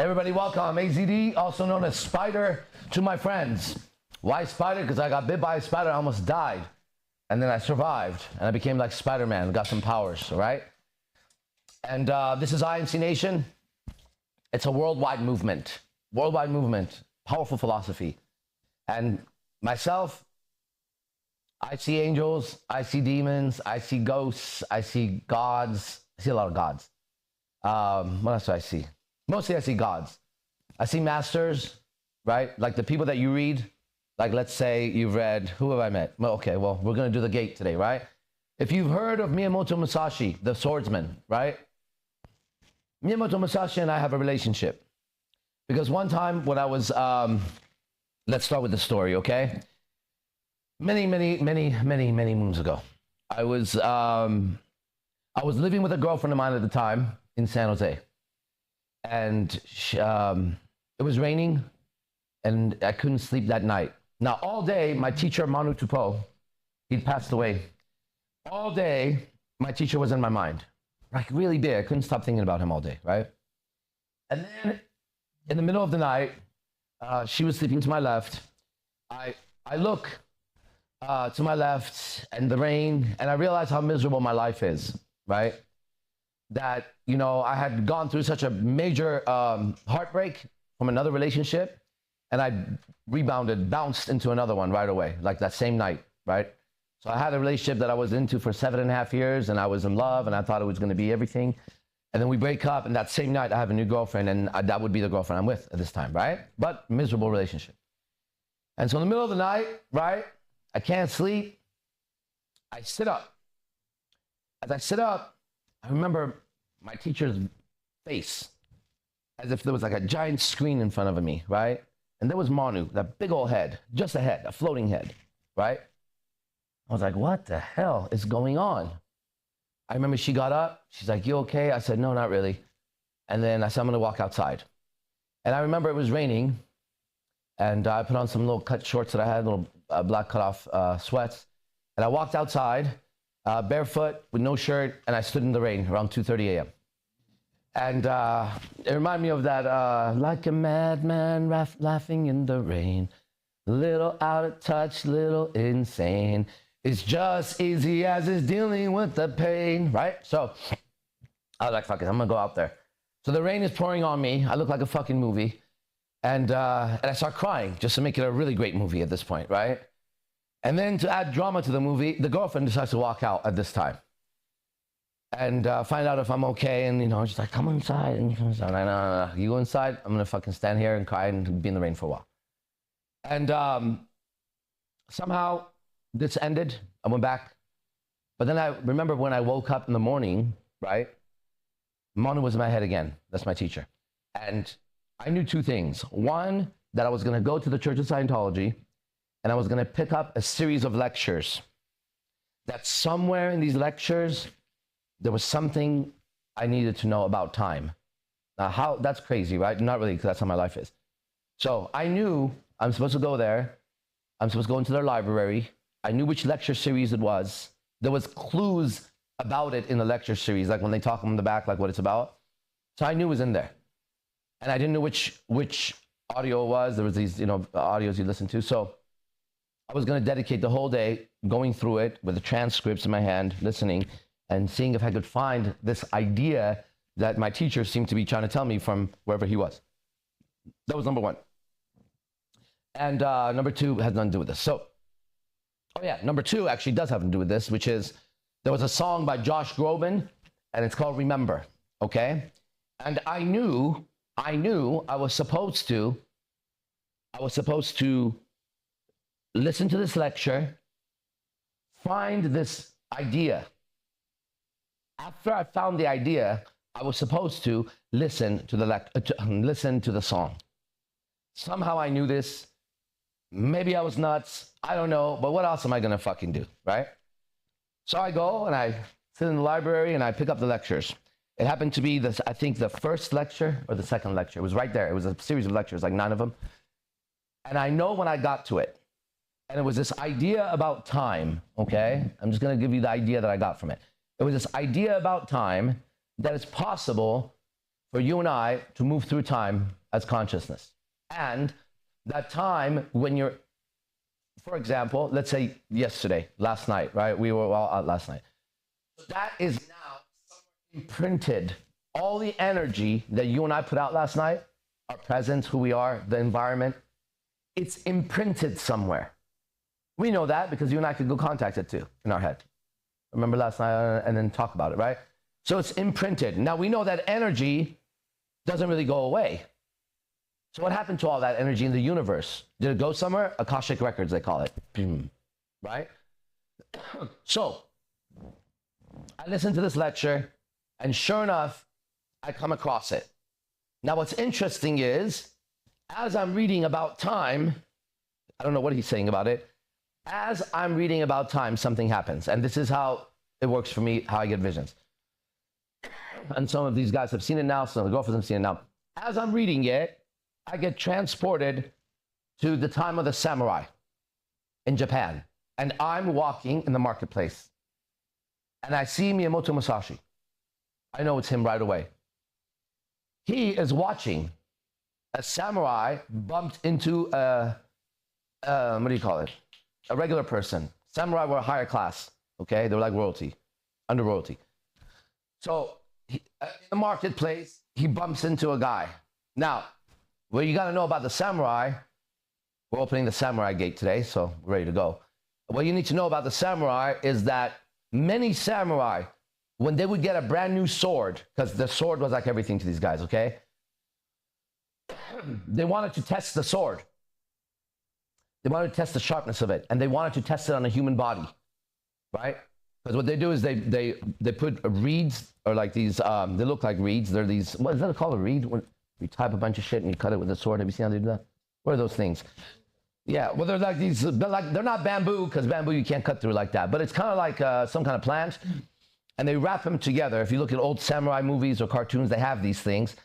Everybody welcome, I'm AZD, also known as Spider to my friends. Why Spider? Because I got bit by a spider, I almost died. And then I survived, and I became like Spider-Man, got some powers, all right? And this is INC Nation. It's a worldwide movement, powerful philosophy. And myself, I see angels, I see demons, I see ghosts, I see gods. I see a lot of gods. What else do I see? Mostly I see gods. I see masters, right? Like the people that you read. Like let's say you've read, who have I met? Well, okay, well, we're going to do the gate today, right? If you've heard of Miyamoto Musashi, the swordsman, right? Miyamoto Musashi and I have a relationship. Because one time when I was, let's start with the story, okay? Many moons ago, I was living with a girlfriend of mine at the time in San Jose. And it was raining, and I couldn't sleep that night. Now, all day, my teacher, Manu Tupo, he'd passed away. All day, my teacher was in my mind. Like, really big. I couldn't stop thinking about him all day, right? And then, in the middle of the night, she was sleeping to my left. I look to my left, and the rain, and I realize how miserable my life is, right? That, you know, I had gone through such a major heartbreak from another relationship, and I bounced into another one right away, like that same night, right? So I had a relationship that I was into for 7.5 years, and I was in love, and I thought it was going to be everything. And then we break up, and that same night I have a new girlfriend, and that would be the girlfriend I'm with at this time, right? But miserable relationship. And so in the middle of the night, right, I can't sleep. I sit up. As I sit up, I remember my teacher's face, as if there was like a giant screen in front of me, right? And there was Manu, that big old head, just a head, a floating head, right? I was like, what the hell is going on? I remember she got up. She's like, you okay? I said, no, not really. And then I said, I'm going to walk outside. And I remember it was raining, and I put on some little cut shorts that I had, little black cutoff sweats. And I walked outside, barefoot, with no shirt, and I stood in the rain around 2:30 a.m. And it reminded me of that, like a madman laughing in the rain, little out of touch, little insane. It's just easy as it's dealing with the pain, right? So I was like, fuck it, I'm gonna go out there. So the rain is pouring on me. I look like a fucking movie. And I start crying just to make it a really great movie at this point, right? And then to add drama to the movie, the girlfriend decides to walk out at this time and find out if I'm okay. And, you know, she's like, come inside. And he comes out. No. You go inside, I'm going to fucking stand here and cry and be in the rain for a while. And somehow this ended. I went back. But then I remember when I woke up in the morning, right? Manu was in my head again. That's my teacher. And I knew two things. One, that I was going to go to the Church of Scientology, and I was going to pick up a series of lectures. That somewhere in these lectures, there was something I needed to know about time. Now, how, that's crazy, right? Not really, because that's how my life is. So I knew I'm supposed to go there. I'm supposed to go into their library. I knew which lecture series it was. There was clues about it in the lecture series, like when they talk on the back, like what it's about. So I knew it was in there. And I didn't know which audio it was. There was these, you know, audios you listen to. So I was going to dedicate the whole day going through it with the transcripts in my hand, listening, and seeing if I could find this idea that my teacher seemed to be trying to tell me from wherever he was. That was number one. And number two has nothing to do with this. So, oh yeah, number two actually does have to do with this, which is there was a song by Josh Groban, and it's called Remember, okay? And I knew I was supposed to listen to this lecture, find this idea. After I found the idea, I was supposed to listen to the song. Somehow I knew this. Maybe I was nuts. I don't know. But what else am I going to fucking do, right? So I go and I sit in the library and I pick up the lectures. It happened to be, I think, the first lecture or the second lecture. It was right there. It was a series of lectures, like 9 of them. And I know when I got to it. And it was this idea about time, okay? I'm just going to give you the idea that I got from it. It was this idea about time that it's possible for you and I to move through time as consciousness. And that time when you're, for example, let's say yesterday, last night, right? We were all out last night. That is now imprinted. All the energy that you and I put out last night, our presence, who we are, the environment, it's imprinted somewhere. We know that because you and I could go contact it too in our head. Remember last night and then talk about it, right? So it's imprinted. Now we know that energy doesn't really go away. So what happened to all that energy in the universe? Did it go somewhere? Akashic records, they call it. Right? So I listened to this lecture, and sure enough, I come across it. Now what's interesting is, as I'm reading about time, I don't know what he's saying about it, as I'm reading about time, something happens. And this is how it works for me, how I get visions. And some of these guys have seen it now, some of the girlfriends have seen it now. As I'm reading it, I get transported to the time of the samurai in Japan. And I'm walking in the marketplace. And I see Miyamoto Musashi. I know it's him right away. He is watching a samurai bumped into a what do you call it? A regular person. Samurai were a higher class, okay? They were like royalty, under royalty. So in the marketplace, he bumps into a guy. Now, what you got to know about the samurai, we're opening the samurai gate today, so we're ready to go. What you need to know about the samurai is that many samurai, when they would get a brand new sword, because the sword was like everything to these guys, okay? They wanted to test the sword. They wanted to test the sharpness of it, and they wanted to test it on a human body, right? Because what they do is they put reeds, or like these, they look like reeds. They're these, what is that called, a reed? When you type a bunch of shit and you cut it with a sword. Have you seen how they do that? What are those things? Yeah, well, they're like these, they're not bamboo, because bamboo you can't cut through like that, but it's kind of like some kind of plant, and they wrap them together. If you look at old samurai movies or cartoons, they have these things,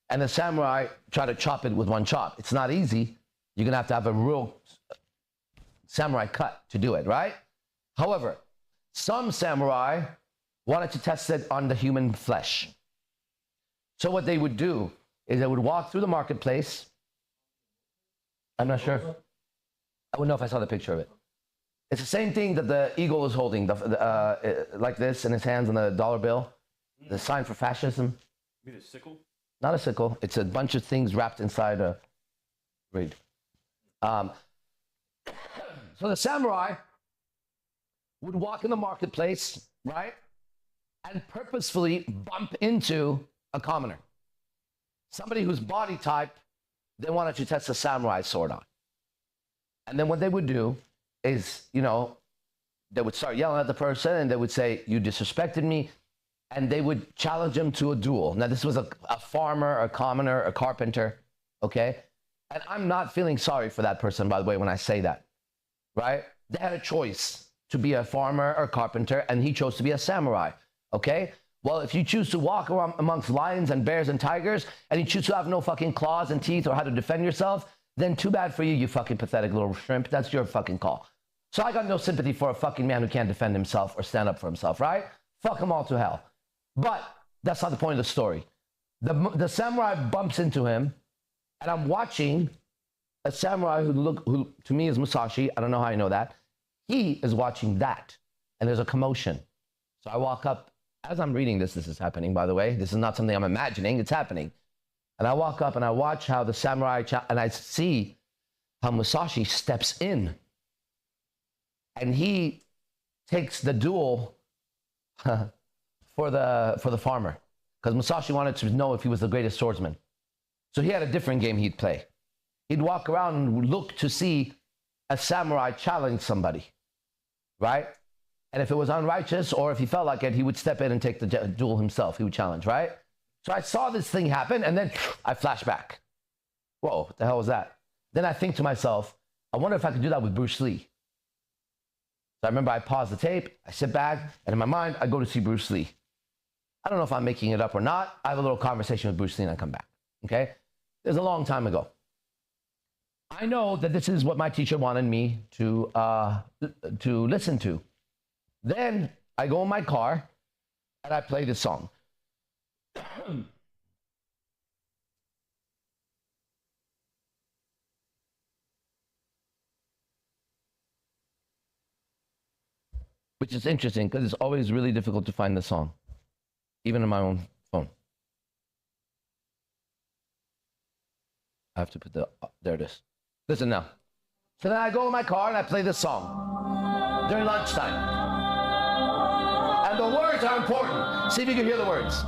and the samurai try to chop it with one chop. It's not easy. You're gonna have a real samurai cut to do it, right? However, some samurai wanted to test it on the human flesh. So what they would do is they would walk through the marketplace. I'm not sure. I wouldn't know if I saw the picture of it. It's the same thing that the eagle is holding, like this in his hands on the dollar bill, the sign for fascism. You mean a sickle? Not a sickle. It's a bunch of things wrapped inside a reed. So the samurai would walk in the marketplace, right? And purposefully bump into a commoner. Somebody whose body type they wanted to test the samurai sword on. And then what they would do is, you know, they would start yelling at the person and they would say, "You disrespected me." And they would challenge him to a duel. Now, this was a farmer, a commoner, a carpenter, okay? And I'm not feeling sorry for that person, by the way, when I say that, right? They had a choice to be a farmer or carpenter, and he chose to be a samurai, okay? Well, if you choose to walk around amongst lions and bears and tigers, and you choose to have no fucking claws and teeth or how to defend yourself, then too bad for you, you fucking pathetic little shrimp. That's your fucking call. So I got no sympathy for a fucking man who can't defend himself or stand up for himself, right? Fuck them all to hell. But that's not the point of the story. The samurai bumps into him, and I'm watching a samurai who to me is Musashi. I don't know how I know that. He is watching that, and there's a commotion. So I walk up. As I'm reading this is happening, by the way. This is not something I'm imagining. It's happening. And I walk up, and I watch how the samurai, and I see how Musashi steps in, and he takes the duel for the farmer, because Musashi wanted to know if he was the greatest swordsman. So he had a different game he'd play. He'd walk around and look to see a samurai challenge somebody, right? And if it was unrighteous or if he felt like it, he would step in and take the duel himself. He would challenge, right? So I saw this thing happen, and then I flash back. Whoa, what the hell was that? Then I think to myself, I wonder if I could do that with Bruce Lee. So I remember I pause the tape, I sit back, and in my mind, I go to see Bruce Lee. I don't know if I'm making it up or not. I have a little conversation with Bruce Lee and I come back, okay? It was a long time ago. I know that this is what my teacher wanted me to listen to. Then I go in my car and I play this song. which is interesting because it's always really difficult to find the song, even on my own phone. I have to put there it is. Listen now. So then I go in my car and I play this song during lunchtime. And the words are important. See if you can hear the words.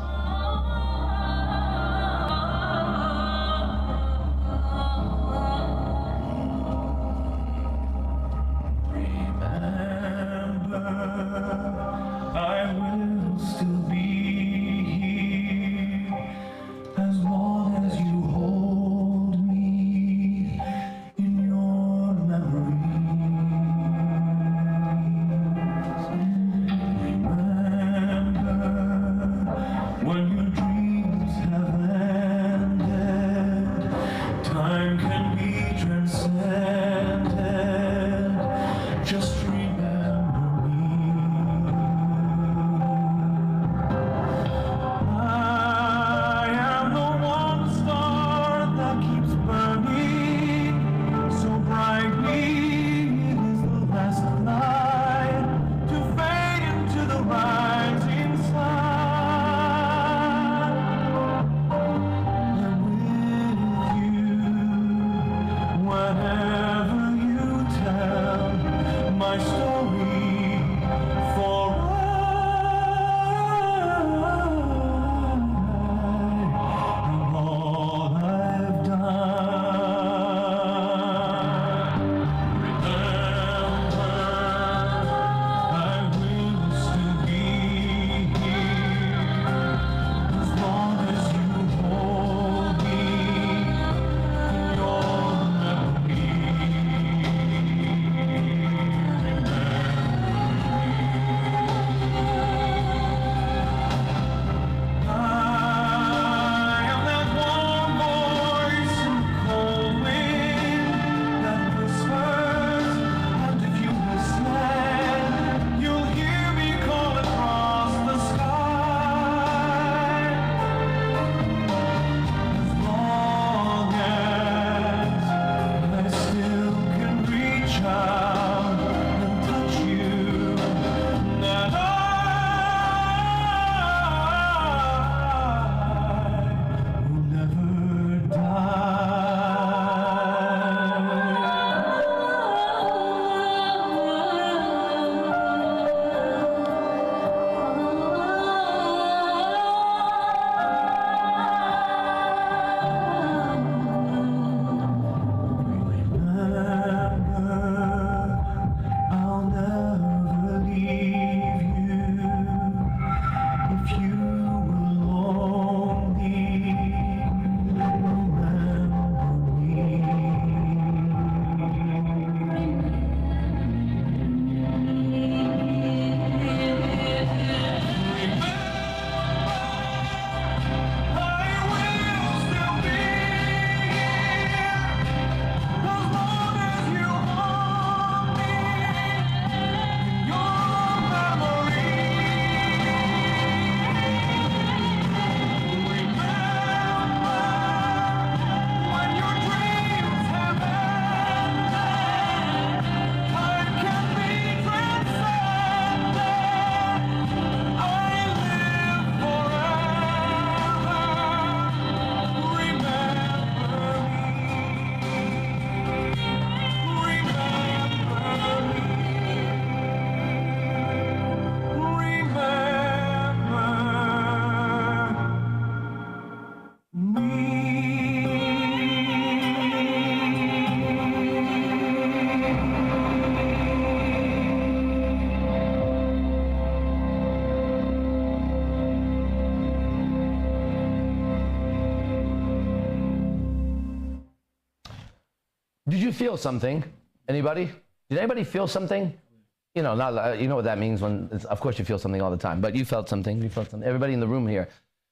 Did you feel something? Anybody? Did anybody feel something? You know, not, you know what that means when, of course you feel something all the time, but you felt something, you felt something. Everybody in the room here.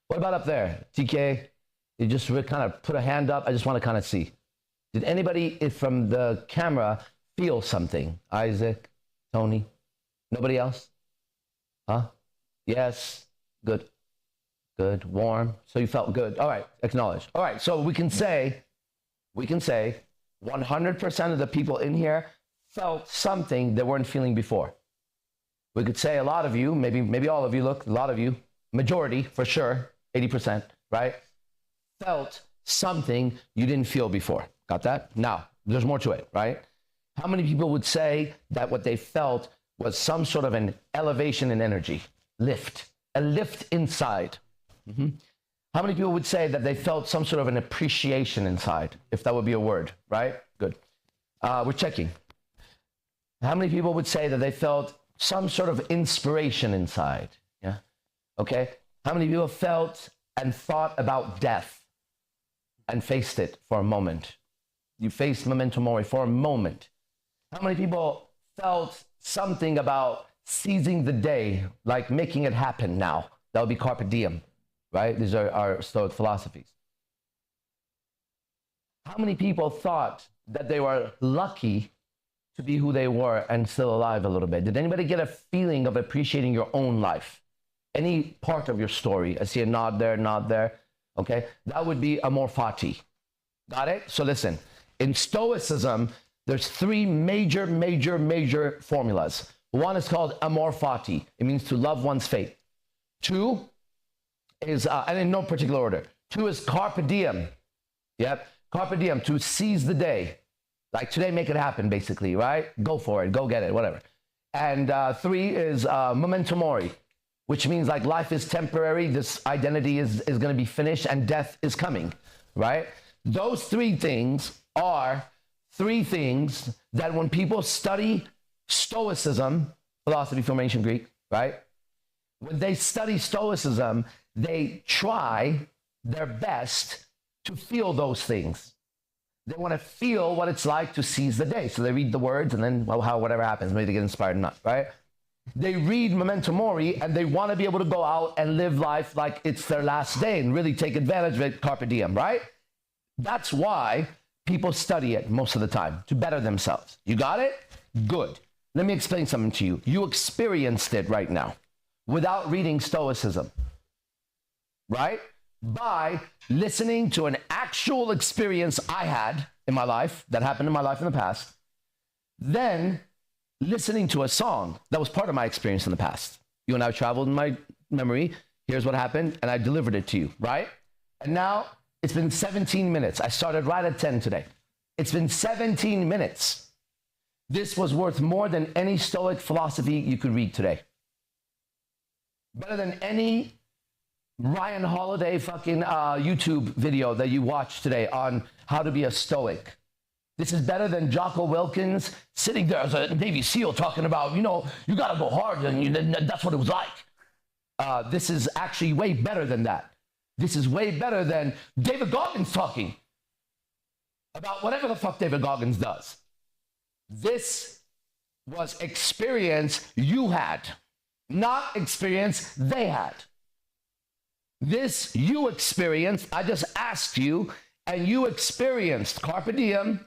What about up there? TK, you just kind of put a hand up. I just want to kind of see. Did anybody from the camera feel something? Isaac, Tony, nobody else? Huh? Yes, good, good, warm. So you felt good. All right, acknowledge. All right, so we can say 100% of the people in here felt something they weren't feeling before. We could say a lot of you, maybe all of you, look, a lot of you, majority for sure, 80%, right? Felt something you didn't feel before. Got that? Now, there's more to it, right? How many people would say that what they felt was some sort of an elevation in energy, a lift inside? How many people would say that they felt some sort of an appreciation inside, if that would be a word, right? Good. We're checking. How many people would say that they felt some sort of inspiration inside? Yeah. Okay. How many people felt and thought about death and faced it for a moment? You faced memento mori for a moment. How many people felt something about seizing the day, like making it happen now? That would be carpe diem, right? These are our Stoic philosophies. How many people thought that they were lucky to be who they were and still alive a little bit? Did anybody get a feeling of appreciating your own life? Any part of your story? I see a nod there, okay? That would be amor fati. Got it? So listen, in Stoicism, there's three major formulas. One is called amor fati. It means to love one's fate. Two is, and in no particular order. Two is carpe diem. Yep, carpe diem, to seize the day. Like today, make it happen, basically, right? Go for it, go get it, whatever. And three is memento mori, which means like life is temporary, this identity is going to be finished, and death is coming, right? Those three things are three things that when people study Stoicism, philosophy from ancient Greek, right? When they study Stoicism, they try their best to feel those things. They want to feel what it's like to seize the day. So they read the words and then, well, whatever happens, maybe they get inspired or not, right? They read memento mori and they want to be able to go out and live life like it's their last day and really take advantage of it, carpe diem, right? That's why people study it most of the time, to better themselves. You got it? Good. Let me explain something to you. You experienced it right now without reading Stoicism, right? By listening to an actual experience I had in my life, that happened in my life in the past, then listening to a song that was part of my experience in the past. You and I traveled in my memory. Here's what happened, and I delivered it to you, right? And now it's been 17 minutes. I started right at 10 today. It's been 17 minutes. This was worth more than any Stoic philosophy you could read today. Better than any Ryan Holiday fucking YouTube video that you watched today on how to be a Stoic. This is better than Jocko Wilkins sitting there as a Navy SEAL talking about, you know, you got to go hard, and that's what it was like. This is actually way better than that. This is way better than David Goggins talking about whatever the fuck David Goggins does. This was experience you had, not experience they had. This you experienced, I just asked you, and you experienced carpe diem,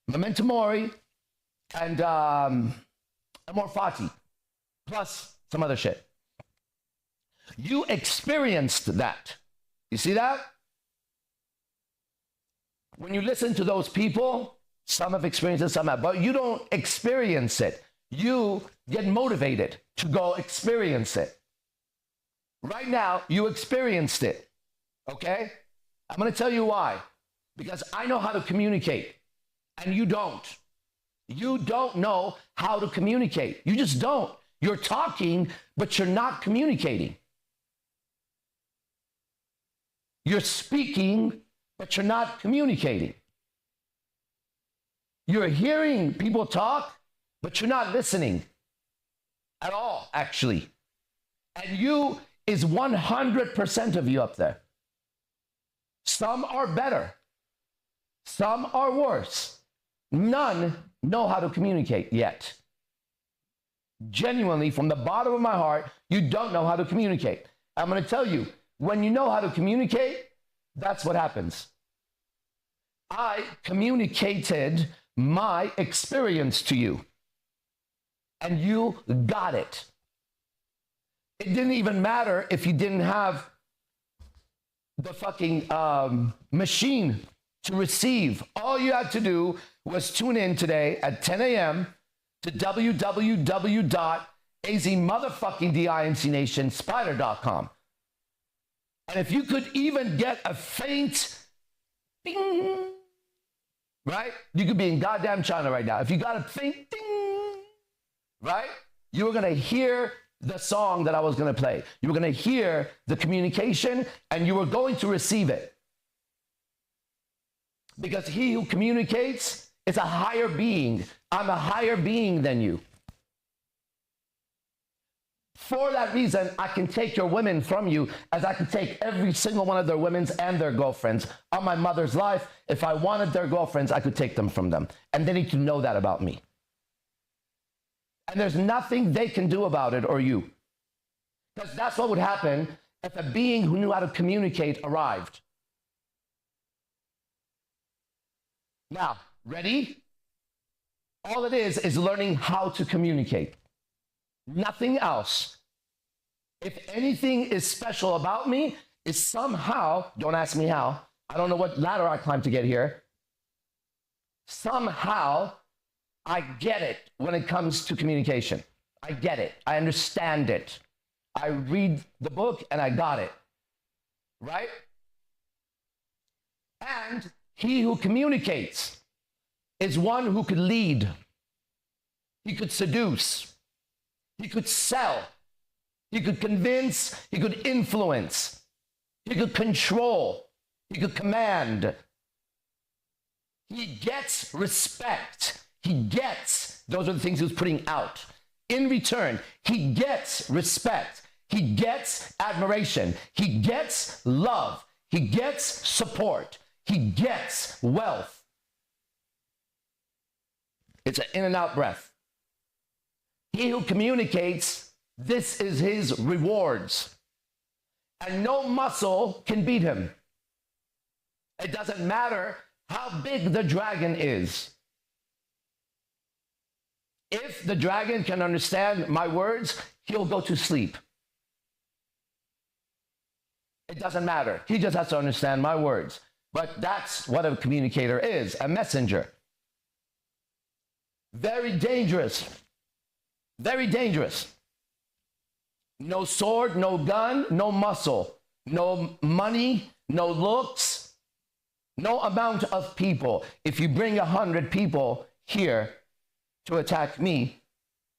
memento mori, and amor fati, plus some other shit. You experienced that. You see that? When you listen to those people, some have experienced it, some have, but you don't experience it. You get motivated to go experience it. Right now, you experienced it, okay? I'm going to tell you why. Because I know how to communicate, and you don't. You don't know how to communicate. You just don't. You're talking, but you're not communicating. You're speaking, but you're not communicating. You're hearing people talk, but you're not listening at all, actually. And you is 100% of you up there. Some are better. Some are worse. None know how to communicate yet. Genuinely, from the bottom of my heart, you don't know how to communicate. I'm going to tell you, when you know how to communicate, that's what happens. I communicated my experience to you, and you got it. It didn't even matter if you didn't have the fucking machine to receive. All you had to do was tune in today at 10 a.m. to www.abrahambacon.com AZ motherfucking DINC Nation, spider.com. And if you could even get a faint ding, right? You could be in goddamn China right now. If you got a faint ding, right? You were going to hear the song that I was going to play. You were going to hear the communication, and you were going to receive it. Because he who communicates is a higher being. I'm a higher being than you. For that reason, I can take your women from you as I can take every single one of their women's and their girlfriends. On my mother's life, if I wanted their girlfriends, I could take them from them. And they need to know that about me. And there's nothing they can do about it, or you. Because that's what would happen if a being who knew how to communicate arrived. Now, ready? All it is learning how to communicate. Nothing else. If anything is special about me, is somehow, don't ask me how, I don't know what ladder I climbed to get here. Somehow, I get it when it comes to communication. I get it. I understand it. I read the book and I got it. Right? And he who communicates is one who could lead. He could seduce. He could sell. He could convince. He could influence. He could control. He could command. He gets respect. He gets, those are the things he was putting out. In return, he gets respect. He gets admiration. He gets love. He gets support. He gets wealth. It's an in and out breath. He who communicates, this is his rewards. And no muscle can beat him. It doesn't matter how big the dragon is. If the dragon can understand my words, he'll go to sleep. It doesn't matter. He just has to understand my words. But that's what a communicator is, a messenger. Very dangerous. Very dangerous. No sword, no gun, no muscle, no money, no looks, no amount of people. If you bring 100 people here to attack me,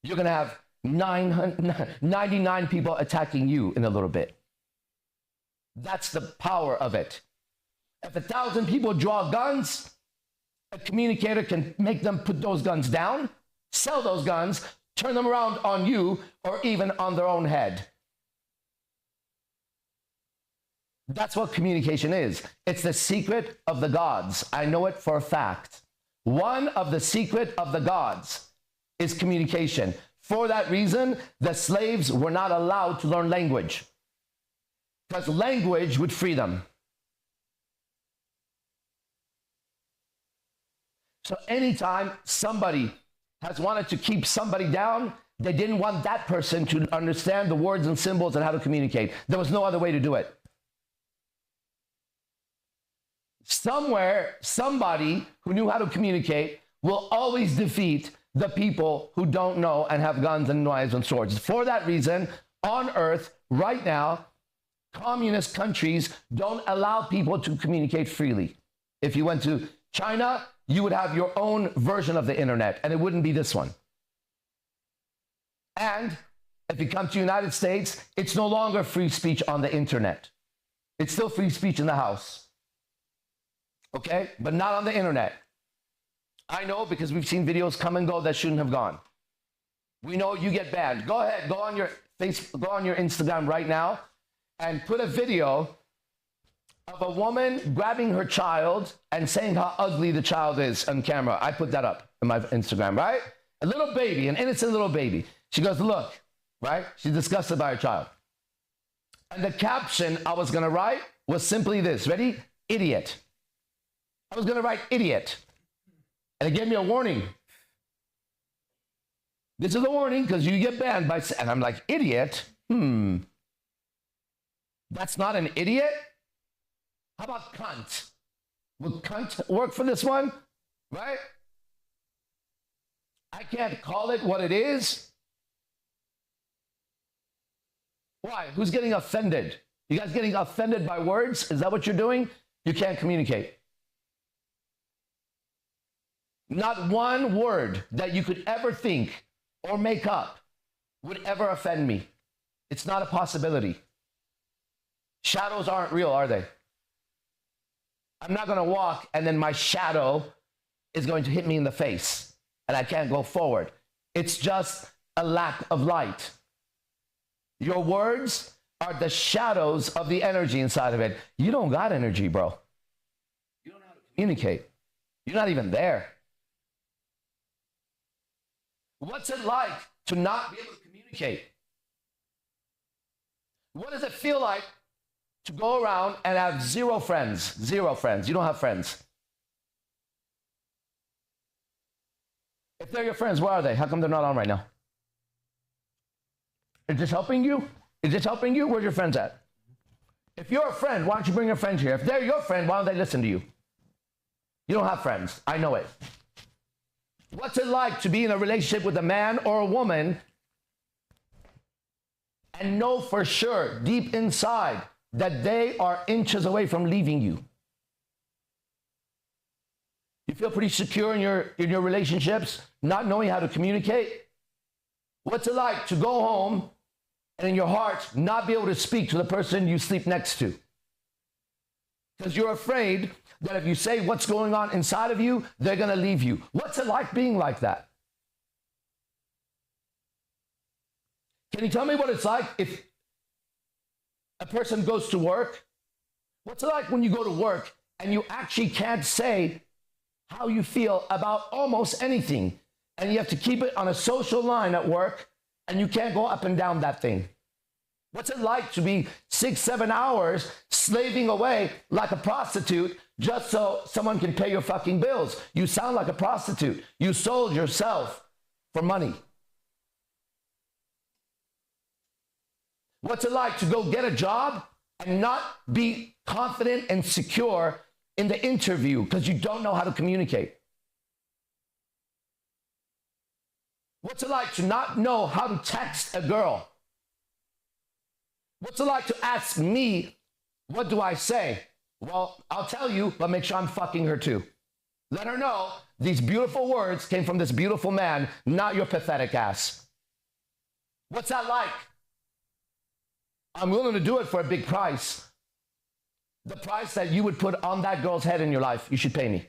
you're going to have 99 people attacking you in a little bit. That's the power of it. If 1,000 people draw guns, a communicator can make them put those guns down, sell those guns, turn them around on you, or even on their own head. That's what communication is. It's the secret of the gods. I know it for a fact. One of the secret of the gods is communication. For that reason, the slaves were not allowed to learn language, because language would free them. So anytime somebody has wanted to keep somebody down, they didn't want that person to understand the words and symbols and how to communicate. There was no other way to do it. Somewhere, somebody who knew how to communicate will always defeat the people who don't know and have guns and knives and swords. For that reason, on earth, right now, communist countries don't allow people to communicate freely. If you went to China, you would have your own version of the internet, and it wouldn't be this one. And if you come to the United States, it's no longer free speech on the internet. It's still free speech in the house. Okay? But not on the internet. I know, because we've seen videos come and go that shouldn't have gone. We know you get banned. Go ahead, go on your Facebook, go on your Instagram right now and put a video of a woman grabbing her child and saying how ugly the child is on camera. I put that up in my Instagram, right? A little baby, an innocent little baby. She goes, look, right? She's disgusted by her child. And the caption I was going to write was simply this. Ready? Idiot. I was going to write idiot. And it gave me a warning. This is a warning because you get banned by... And I'm like, idiot? That's not an idiot? How about cunt? Will cunt work for this one? Right? I can't call it what it is. Why? Who's getting offended? You guys getting offended by words? Is that what you're doing? You can't communicate. Not one word that you could ever think or make up would ever offend me. It's not a possibility. Shadows aren't real, are they? I'm not going to walk and then my shadow is going to hit me in the face and I can't go forward. It's just a lack of light. Your words are the shadows of the energy inside of it. You don't got energy, bro. You don't know how to communicate. You're not even there. What's it like to not be able to communicate? What does it feel like to go around and have zero friends? Zero friends. You don't have friends. If they're your friends, where are they? How come they're not on right now? Is this helping you? Is this helping you? Where's your friends at? If you're a friend, why don't you bring your friends here? If they're your friend, why don't they listen to you? You don't have friends. I know it. What's it like to be in a relationship with a man or a woman and know for sure, deep inside, that they are inches away from leaving you? You feel pretty secure in your relationships, not knowing how to communicate? What's it like to go home and in your heart not be able to speak to the person you sleep next to? Because you're afraid that if you say what's going on inside of you, they're going to leave you. What's it like being like that? Can you tell me what it's like if a person goes to work? What's it like when you go to work and you actually can't say how you feel about almost anything, and you have to keep it on a social line at work, and you can't go up and down that thing? What's it like to be 6-7 hours slaving away like a prostitute just so someone can pay your fucking bills? You sound like a prostitute. You sold yourself for money. What's it like to go get a job and not be confident and secure in the interview because you don't know how to communicate? What's it like to not know how to text a girl? What's it like to ask me, what do I say? Well, I'll tell you, but make sure I'm fucking her too. Let her know these beautiful words came from this beautiful man, not your pathetic ass. What's that like? I'm willing to do it for a big price. The price that you would put on that girl's head in your life, you should pay me.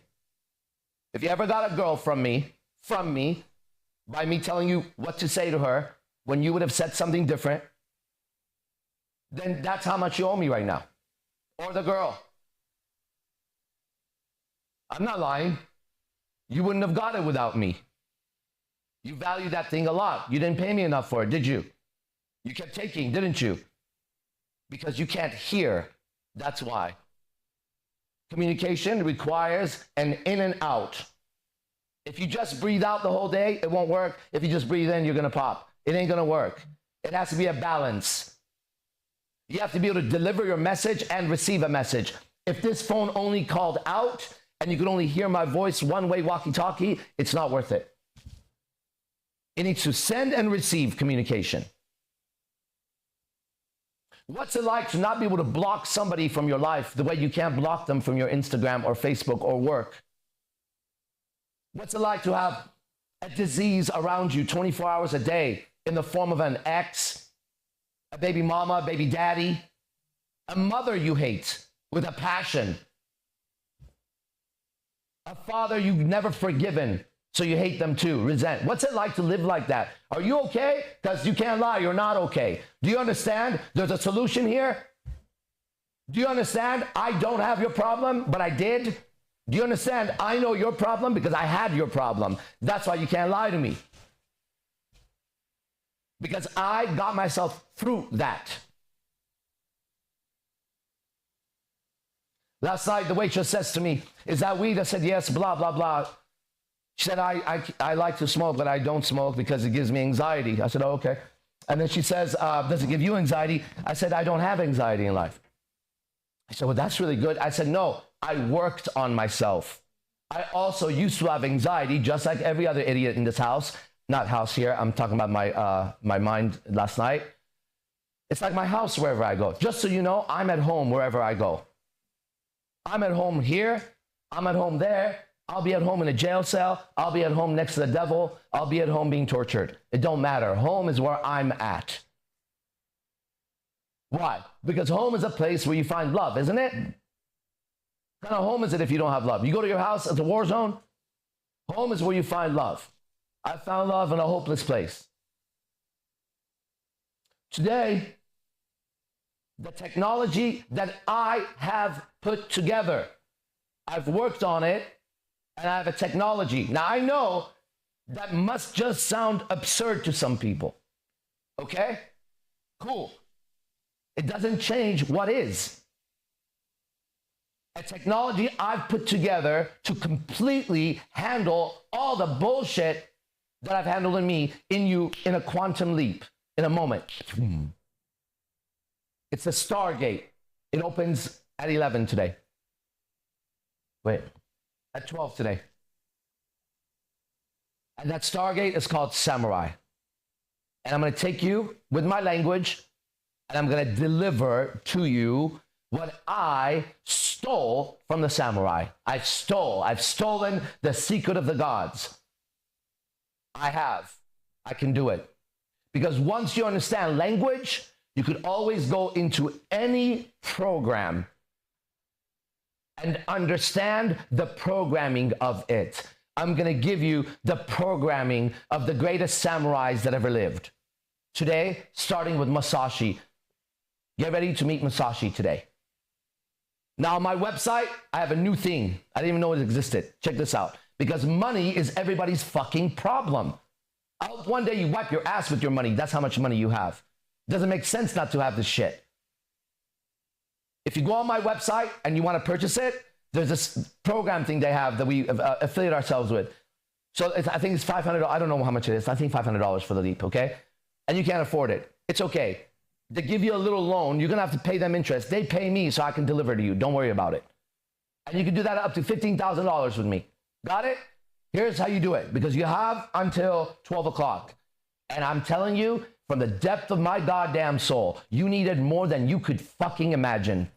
If you ever got a girl from me, by me telling you what to say to her when you would have said something different, then that's how much you owe me right now. Or the girl. I'm not lying. You wouldn't have got it without me. You value that thing a lot. You didn't pay me enough for it, did you? You kept taking, didn't you? Because you can't hear. That's why. Communication requires an in and out. If you just breathe out the whole day, it won't work. If you just breathe in, you're going to pop. It ain't going to work. It has to be a balance. You have to be able to deliver your message and receive a message. If this phone only called out and you could only hear my voice one-way walkie-talkie, it's not worth it. It needs to send and receive communication. What's it like to not be able to block somebody from your life the way you can't block them from your Instagram or Facebook or work? What's it like to have a disease around you 24 hours a day in the form of an ex, a baby mama, baby daddy, a mother you hate with a passion, a father you've never forgiven, so you hate them too, resent? What's it like to live like that? Are you okay? Because you can't lie, you're not okay. Do you understand? There's a solution here. Do you understand? I don't have your problem, but I did. Do you understand? I know your problem because I had your problem. That's why you can't lie to me. Because I got myself through that. Last night, the waitress says to me, "Is that weed?" I said, "Yes," blah, blah, blah. She said, I like to smoke, but I don't smoke because it gives me anxiety. I said, "Oh, okay." And then she says, "Does it give you anxiety?" I said, "I don't have anxiety in life." I said, "Well, that's really good." I said, "No, I worked on myself. I also used to have anxiety, just like every other idiot in this house. Not house here. I'm talking about my mind last night. It's like my house wherever I go. Just so you know, I'm at home wherever I go. I'm at home here. I'm at home there. I'll be at home in a jail cell. I'll be at home next to the devil. I'll be at home being tortured. It don't matter. Home is where I'm at. Why? Because home is a place where you find love, isn't it? What kind of home is it if you don't have love? You go to your house, it's a war zone. Home is where you find love. I found love in a hopeless place. Today, the technology that I have put together, I've worked on it, and I have a technology. Now, I know that must just sound absurd to some people. Okay? Cool. It doesn't change what is. A technology I've put together to completely handle all the bullshit that I've handled in me, in you, in a quantum leap, in a moment. It's the Stargate. It opens at 11 today. Wait, at 12 today. And that Stargate is called Samurai. And I'm going to take you with my language, and I'm going to deliver to you what I stole from the samurai. I've stolen the secret of the gods. I can do it. Because once you understand language, you could always go into any program and understand the programming of it. I'm going to give you the programming of the greatest samurais that ever lived. Today, starting with Masashi. Get ready to meet Masashi today. Now, on my website, I have a new thing. I didn't even know it existed. Check this out. Because money is everybody's fucking problem. I hope one day you wipe your ass with your money. That's how much money you have. Doesn't make sense not to have this shit. If you go on my website and you want to purchase it, there's this program thing they have that we affiliate ourselves with. So I think it's $500. I don't know how much it is. I think $500 for the leap, okay? And you can't afford it. It's okay. They give you a little loan. You're going to have to pay them interest. They pay me so I can deliver to you. Don't worry about it. And you can do that up to $15,000 with me. Got it? Here's how you do it. Because you have until 12 o'clock. And I'm telling you, from the depth of my goddamn soul, you needed more than you could fucking imagine.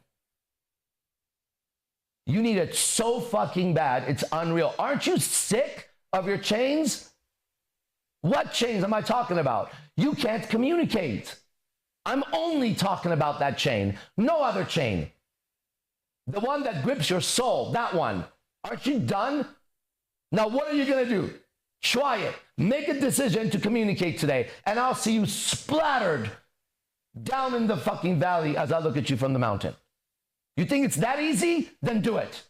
You need it so fucking bad, it's unreal. Aren't you sick of your chains? What chains am I talking about? You can't communicate. I'm only talking about that chain, no other chain. The one that grips your soul, that one. Aren't you done? Now, what are you going to do? Try it. Make a decision to communicate today, and I'll see you splattered down in the fucking valley as I look at you from the mountain. You think it's that easy? Then do it.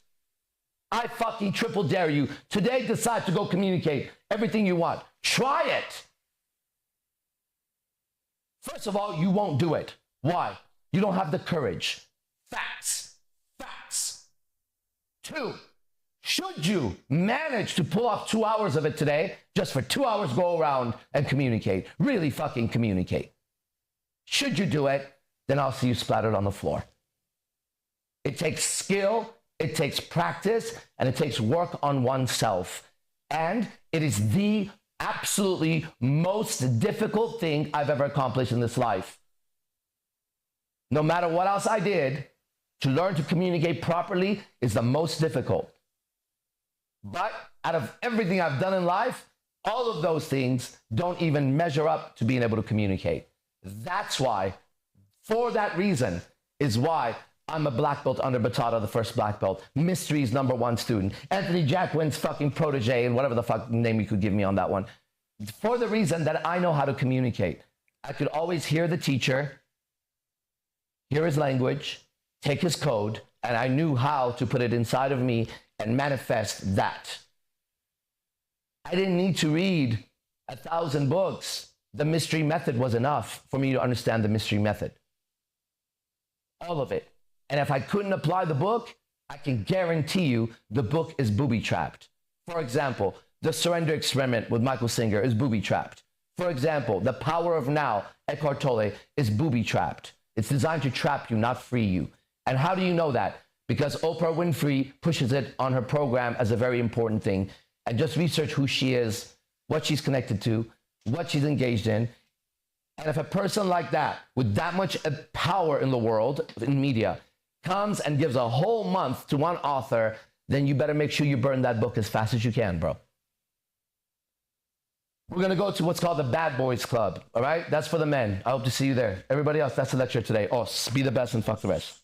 I fucking triple dare you. Today, decide to go communicate everything you want. Try it. First of all, you won't do it. Why? You don't have the courage. Facts. Facts. 2, should you manage to pull off 2 hours of it today, just for 2 hours, go around and communicate. Really fucking communicate. Should you do it, then I'll see you splattered on the floor. It takes skill, it takes practice, and it takes work on oneself. And it is the absolutely most difficult thing I've ever accomplished in this life. No matter what else I did, to learn to communicate properly is the most difficult. But out of everything I've done in life, all of those things don't even measure up to being able to communicate. That's why, for that reason, is why I'm a black belt under Batata, the first black belt. Mystery's #1 student. Anthony Jacquin's fucking protege, and whatever the fuck name you could give me on that one. For the reason that I know how to communicate. I could always hear the teacher, hear his language, take his code, and I knew how to put it inside of me and manifest that. I didn't need to read 1,000 books. The mystery method was enough for me to understand the mystery method. All of it. And if I couldn't apply the book, I can guarantee you the book is booby-trapped. For example, The Surrender Experiment with Michael Singer is booby-trapped. For example, The Power of Now, Eckhart Tolle, is booby-trapped. It's designed to trap you, not free you. And how do you know that? Because Oprah Winfrey pushes it on her program as a very important thing. And just research who she is, what she's connected to, what she's engaged in, And if a person like that, with that much power in the world, in media, comes and gives a whole month to one author, then you better make sure you burn that book as fast as you can, bro. We're going to go to what's called the Bad Boys Club, all right? That's for the men. I hope to see you there. Everybody else, that's the lecture today. Oh, be the best and fuck the rest.